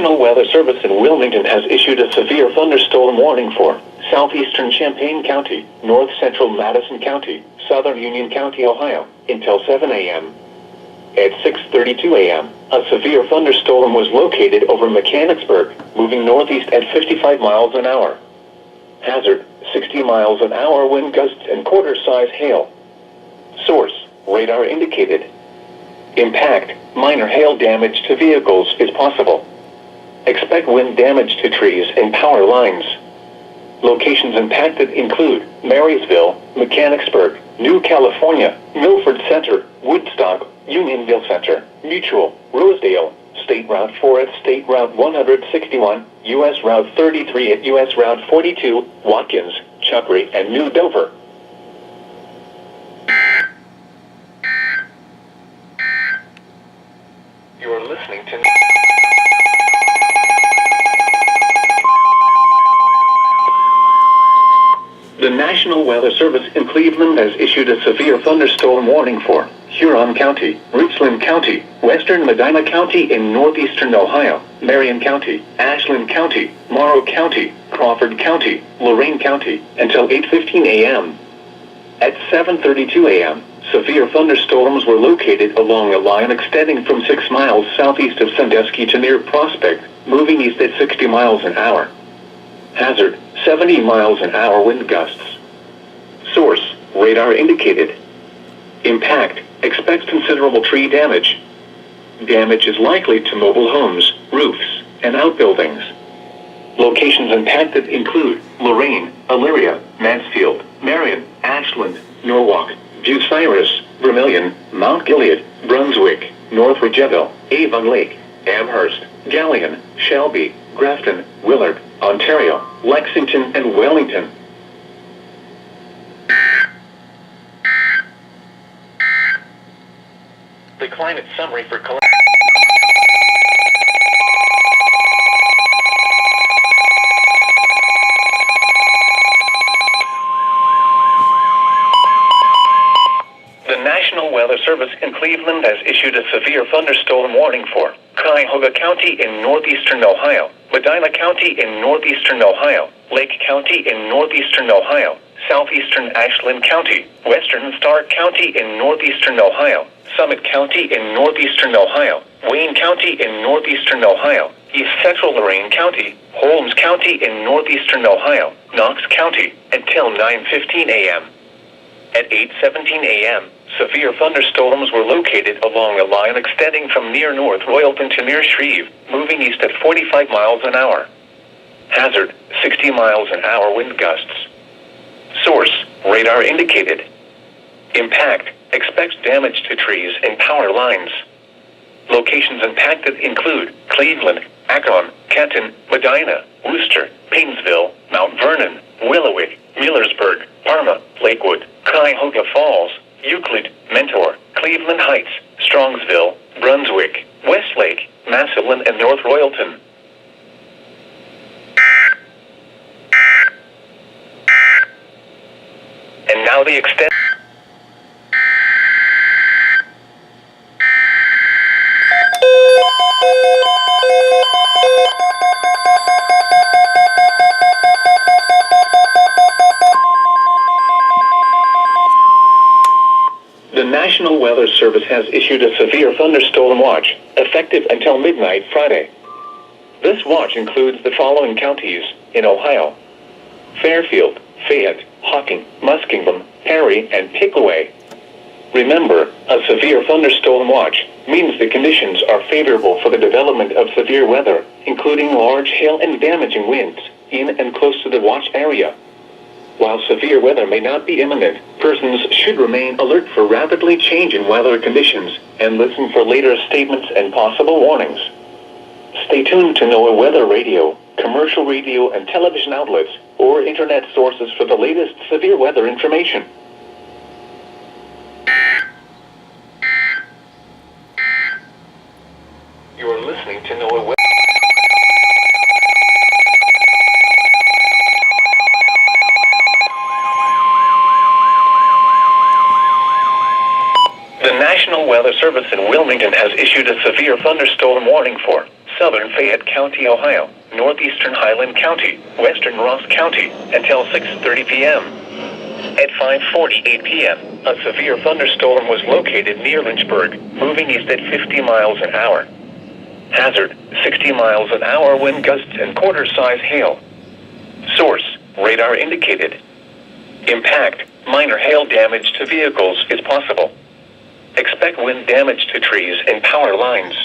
National Weather Service in Wilmington has issued a severe thunderstorm warning for southeastern Champaign County, north central Madison County, southern Union County, Ohio, until 7 a.m. At 6:32 a.m., a severe thunderstorm was located over Mechanicsburg, moving northeast at 55 miles an hour. Hazard, 60 miles an hour wind gusts and quarter-size hail. Source, radar indicated. Impact, minor hail damage to vehicles is possible. Expect wind damage to trees and power lines. Locations impacted include Marysville, Mechanicsburg, New California, Milford Center, Woodstock, Unionville Center, Mutual, Rosedale, State Route 4 at State Route 161, U.S. Route 33 at U.S. Route 42, Watkins, Chuckry, and New Dover. You are listening to... The National Weather Service in Cleveland has issued a severe thunderstorm warning for Huron County, Richland County, western Medina County in northeastern Ohio, Marion County, Ashland County, Morrow County, Crawford County, Lorain County, until 8:15 a.m. At 7:32 a.m., severe thunderstorms were located along a line extending from 6 miles southeast of Sandusky to near Prospect, moving east at 60 miles an hour. Hazard, 70 miles an hour wind gusts. Source, radar indicated. Impact, expect considerable tree damage. Damage is likely to mobile homes, roofs, and outbuildings. Locations impacted include Lorain, Elyria, Mansfield, Marion, Ashland, Norwalk, Bucyrus, Vermilion, Mount Gilead, Brunswick, North Ridgeville, Avon Lake, Amherst, Galion, Shelby, Grafton, Willard, Ontario, Lexington, and Wellington. The climate summary for The National Weather Service in Cleveland has issued a severe thunderstorm warning for Cuyahoga County in northeastern Ohio, Medina County in northeastern Ohio, Lake County in northeastern Ohio, southeastern Ashland County, western Stark County in northeastern Ohio, Summit County in northeastern Ohio, Wayne County in northeastern Ohio, east central Lorain County, Holmes County in northeastern Ohio, Knox County, until 9:15 a.m. At 8:17 a.m., severe thunderstorms were located along a line extending from near North Royalton to near Shreve, moving east at 45 miles an hour. Hazard, 60 miles an hour wind gusts. Source, radar indicated. Impact, expect damage to trees and power lines. Locations impacted include Cleveland, Akron, Kenton, Medina, Worcester, Painesville, Mount Vernon, Willowick, Millersburg, Parma, Lakewood, Cuyahoga Falls, Euclid, Mentor, Cleveland Heights, Strongsville, Brunswick, Westlake, Massillon, and North Royalton. And now the extent. The National Weather Service has issued a severe thunderstorm watch, effective until midnight Friday. This watch includes the following counties in Ohio: Fairfield, Fayette, Hocking, Muskingum, Perry, and Pickaway. Remember, a severe thunderstorm watch means the conditions are favorable for the development of severe weather, including large hail and damaging winds, in and close to the watch area. While severe weather may not be imminent, persons should remain alert for rapidly changing weather conditions and listen for later statements and possible warnings. Stay tuned to NOAA Weather Radio, commercial radio and television outlets, or internet sources for the latest severe weather information. You are listening to NOAA Weather. The National Weather Service in Wilmington has issued a severe thunderstorm warning for southern Fayette County, Ohio, northeastern Highland County, western Ross County, until 6:30 p.m. At 5:48 p.m., a severe thunderstorm was located near Lynchburg, moving east at 50 miles an hour. Hazard, 60 miles an hour wind gusts and quarter-size hail. Source, radar indicated. Impact, minor hail damage to vehicles is possible. Expect wind damage to trees and power lines.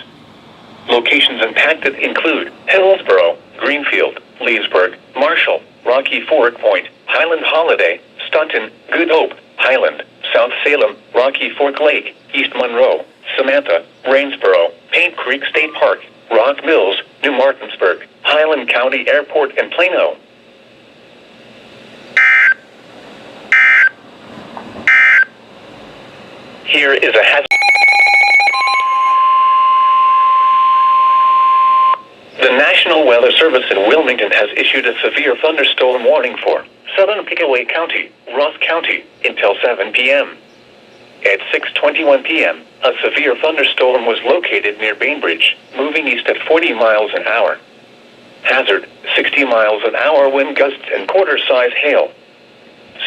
Locations impacted include Hillsborough, Greenfield, Leesburg, Marshall, Rocky Fork Point, Highland Holiday, Staunton, Good Hope, Highland, South Salem, Rocky Fork Lake, East Monroe, Samantha, Rainsboro, Paint Creek State Park, Rock Mills, New Martinsburg, Highland County Airport, and Plano. Here is a hazard. The National Weather Service in Wilmington has issued a severe thunderstorm warning for southern Pickaway County, Ross County, until 7 p.m. At 6:21 p.m., a severe thunderstorm was located near Bainbridge, moving east at 40 miles an hour. Hazard, 60 miles an hour wind gusts and quarter-size hail.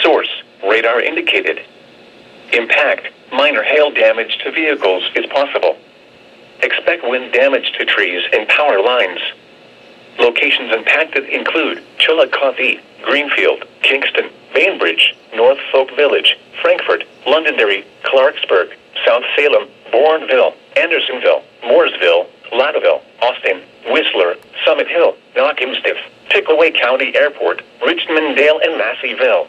Source, radar indicated. Impact, minor hail damage to vehicles is possible. Expect wind damage to trees and power lines. Locations impacted include Chillicothe, Greenfield, Kingston, Bainbridge, North Folk Village, Frankfort, Londonderry, Clarksburg, South Salem, Bourneville, Andersonville, Mooresville, Latteville, Austin, Whistler, Summit Hill, Knockemstiff, Pickaway County Airport, Richmond Dale, and Masseyville.